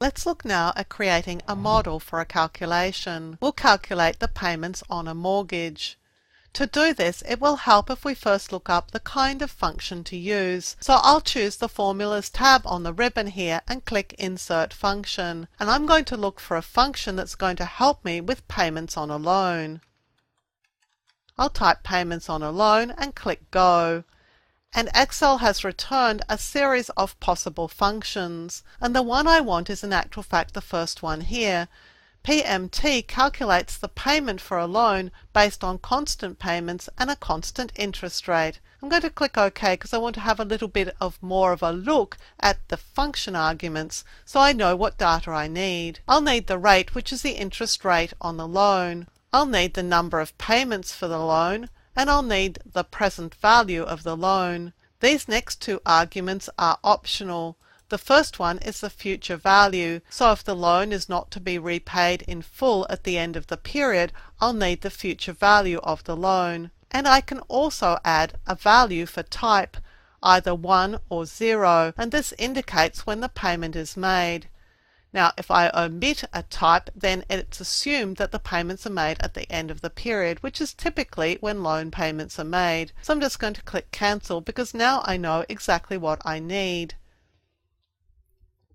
Let's look now at creating a model for a calculation. We'll calculate the payments on a mortgage. To do this, it will help if we first look up the kind of function to use. So I'll choose the Formulas tab on the ribbon here and click Insert Function. And I'm going to look for a function that's going to help me with payments on a loan. I'll type payments on a loan and click Go. And Excel has returned a series of possible functions, and the one I want is in actual fact the first one here. PMT calculates the payment for a loan based on constant payments and a constant interest rate. I'm going to click OK because I want to have a little bit of more of a look at the function arguments so I know what data I need. I'll need the rate, which is the interest rate on the loan. I'll need the number of payments for the loan, and I'll need the present value of the loan. These next two arguments are optional. The first one is the future value, so if the loan is not to be repaid in full at the end of the period, I'll need the future value of the loan. And I can also add a value for type, either 1 or 0, and this indicates when the payment is made. Now, if I omit a type, then it's assumed that the payments are made at the end of the period, which is typically when loan payments are made. So I'm just going to click Cancel because now I know exactly what I need.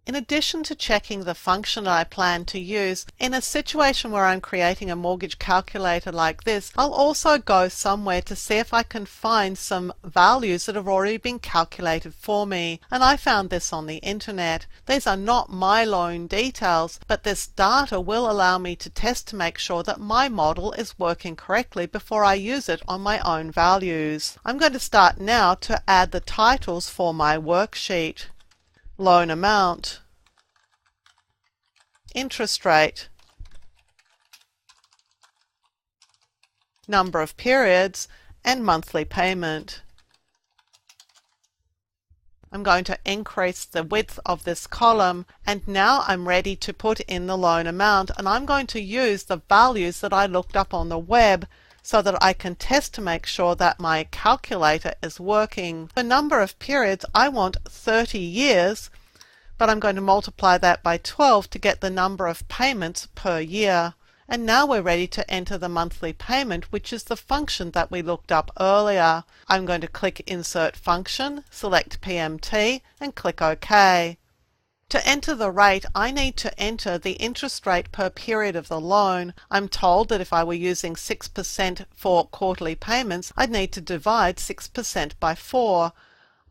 In addition to checking the function I plan to use, in a situation where I'm creating a mortgage calculator like this, I'll also go somewhere to see if I can find some values that have already been calculated for me. And I found this on the internet. These are not my loan details, but this data will allow me to test to make sure that my model is working correctly before I use it on my own values. I'm going to start now to add the titles for my worksheet. Loan amount, interest rate, number of periods, and monthly payment. I'm going to increase the width of this column, and now I'm ready to put in the loan amount, and I'm going to use the values that I looked up on the web so that I can test to make sure that my calculator is working. For number of periods, I want 30 years, but I'm going to multiply that by 12 to get the number of payments per year. And now we're ready to enter the monthly payment, which is the function that we looked up earlier. I'm going to click Insert Function, select PMT, and click OK. To enter the rate, I need to enter the interest rate per period of the loan. I'm told that if I were using 6% for quarterly payments, I'd need to divide 6% by 4.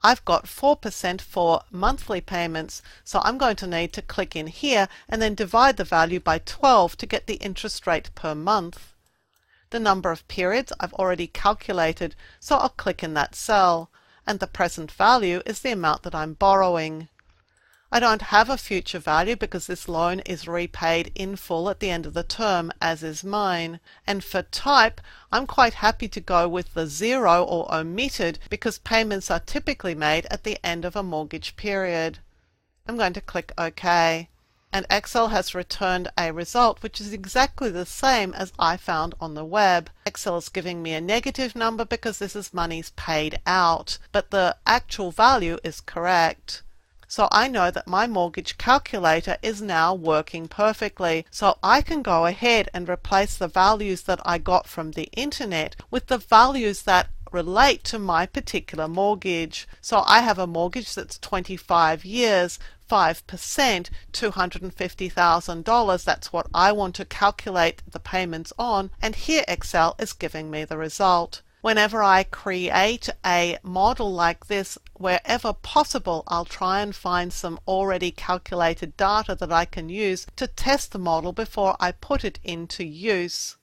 I've got 4% for monthly payments, so I'm going to need to click in here and then divide the value by 12 to get the interest rate per month. The number of periods I've already calculated, so I'll click in that cell, and the present value is the amount that I'm borrowing. I don't have a future value because this loan is repaid in full at the end of the term, as is mine. And for type, I'm quite happy to go with the 0 or omitted because payments are typically made at the end of a mortgage period. I'm going to click OK. And Excel has returned a result which is exactly the same as I found on the web. Excel is giving me a negative number because this is monies paid out, but the actual value is correct. So I know that my mortgage calculator is now working perfectly. So I can go ahead and replace the values that I got from the internet with the values that relate to my particular mortgage. So I have a mortgage that's 25 years, 5%, $250,000. That's what I want to calculate the payments on, and here Excel is giving me the result. Whenever I create a model like this, wherever possible, I'll try and find some already calculated data that I can use to test the model before I put it into use.